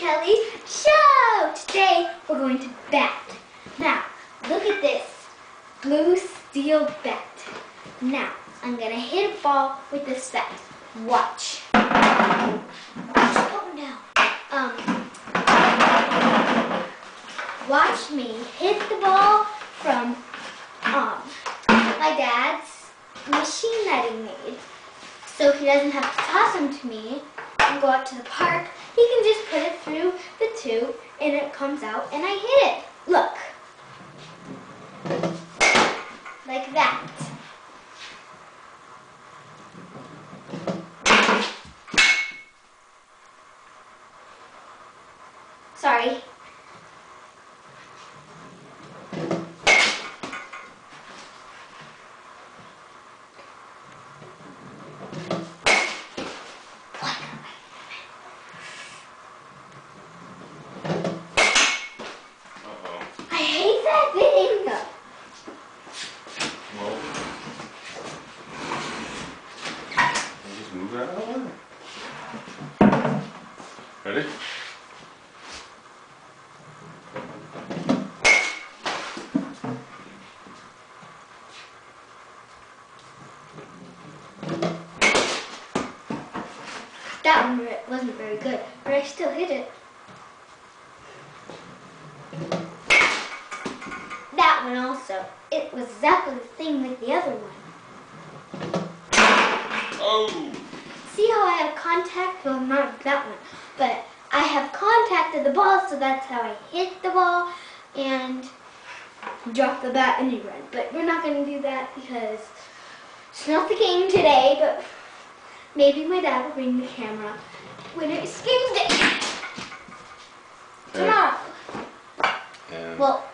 Kelly Show! Today we're going to bat. Now, look at this blue steel bat. Now, I'm going to hit a ball with this bat. Watch. Oh no. Watch me hit the ball from my dad's machine that he made. So he doesn't have to toss them to me and go out to the park. He can just put it through the tube and it comes out and I hit it. Look. Like that. Sorry. I hate that thing! Well, you just move it out of the way. Ready? That one wasn't very good, but I still hit it. That one also. It was exactly the thing with the other one. Oh! See how I have contact? Well, not with that one, but I have contacted the ball, so that's how I hit the ball and drop the bat and you run. But we're not going to do that because it's not the game today, but maybe my dad will bring the camera when it's game day. Tomorrow. And Well,